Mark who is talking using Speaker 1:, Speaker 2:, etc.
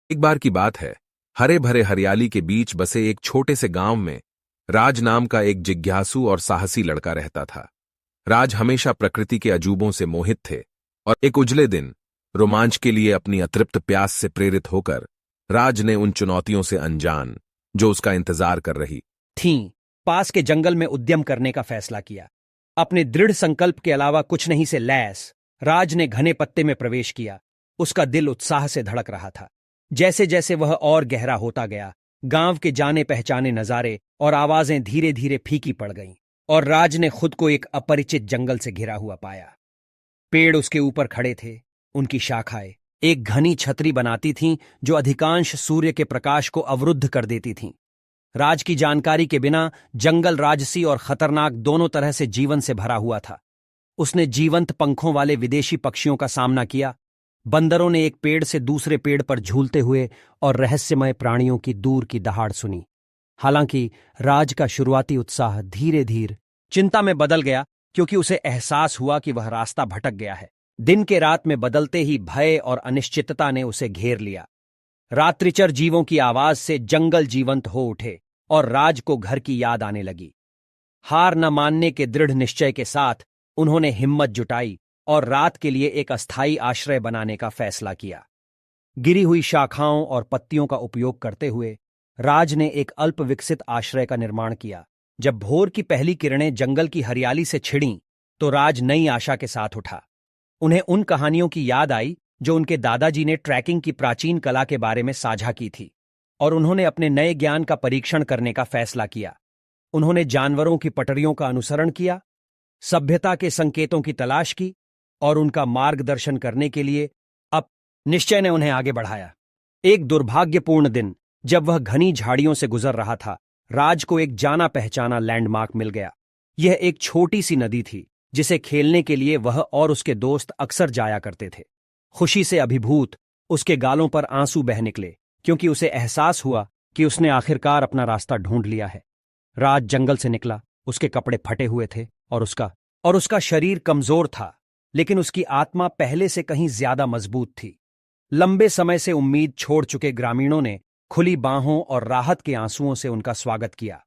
Speaker 1: एक बार की बात है, हरे भरे हरियाली के बीच बसे एक छोटे से गांव में राज नाम का एक जिज्ञासु और साहसी लड़का रहता था। राज हमेशा प्रकृति के अजूबों से मोहित थे और एक उजले दिन रोमांच के लिए अपनी अतृप्त प्यास से प्रेरित होकर राज ने उन चुनौतियों से अनजान जो उसका इंतजार कर रही
Speaker 2: थीं, पास के जंगल में उद्यम करने का फैसला किया। अपने दृढ़ संकल्प के अलावा कुछ नहीं से लैस राज ने घने पत्ते में प्रवेश किया। उसका दिल उत्साह से धड़क रहा था। जैसे जैसे वह और गहरा होता गया, गांव के जाने पहचाने नजारे और आवाजें धीरे धीरे फीकी पड़ गईं और राज ने खुद को एक अपरिचित जंगल से घिरा हुआ पाया। पेड़ उसके ऊपर खड़े थे, उनकी शाखाएं एक घनी छतरी बनाती थीं जो अधिकांश सूर्य के प्रकाश को अवरुद्ध कर देती थीं। राज की जानकारी के बिना जंगल राजसी और खतरनाक दोनों तरह से जीवन से भरा हुआ था। उसने जीवंत पंखों वाले विदेशी पक्षियों का सामना किया, बंदरों ने एक पेड़ से दूसरे पेड़ पर झूलते हुए और रहस्यमय प्राणियों की दूर की दहाड़ सुनी। हालांकि राज का शुरुआती उत्साह धीरे धीरे चिंता में बदल गया, क्योंकि उसे एहसास हुआ कि वह रास्ता भटक गया है। दिन के रात में बदलते ही भय और अनिश्चितता ने उसे घेर लिया। रात्रिचर जीवों की आवाज से जंगल जीवंत हो उठे और राज को घर की याद आने लगी। हार न मानने के दृढ़ निश्चय के साथ उन्होंने हिम्मत जुटाई और रात के लिए एक अस्थायी आश्रय बनाने का फैसला किया। गिरी हुई शाखाओं और पत्तियों का उपयोग करते हुए राज ने एक अल्प विकसित आश्रय का निर्माण किया। जब भोर की पहली किरणें जंगल की हरियाली से छिड़ीं, तो राज नई आशा के साथ उठा। उन्हें उन कहानियों की याद आई जो उनके दादाजी ने ट्रैकिंग की प्राचीन कला के बारे में साझा की थी, और उन्होंने अपने नए ज्ञान का परीक्षण करने का फैसला किया। उन्होंने जानवरों की पटरियों का अनुसरण किया, सभ्यता के संकेतों की तलाश की और उनका मार्गदर्शन करने के लिए अब निश्चय ने उन्हें आगे बढ़ाया। एक दुर्भाग्यपूर्ण दिन, जब वह घनी झाड़ियों से गुजर रहा था, राज को एक जाना पहचाना लैंडमार्क मिल गया। यह एक छोटी सी नदी थी जिसे खेलने के लिए वह और उसके दोस्त अक्सर जाया करते थे। खुशी से अभिभूत उसके गालों पर आंसू बह निकले, क्योंकि उसे एहसास हुआ कि उसने आखिरकार अपना रास्ता ढूंढ लिया है। राज जंगल से निकला, उसके कपड़े फटे हुए थे और उसका शरीर कमजोर था, लेकिन उसकी आत्मा पहले से कहीं ज्यादा मजबूत थी। लंबे समय से उम्मीद छोड़ चुके ग्रामीणों ने खुली बाहों और राहत के आंसुओं से उनका स्वागत किया।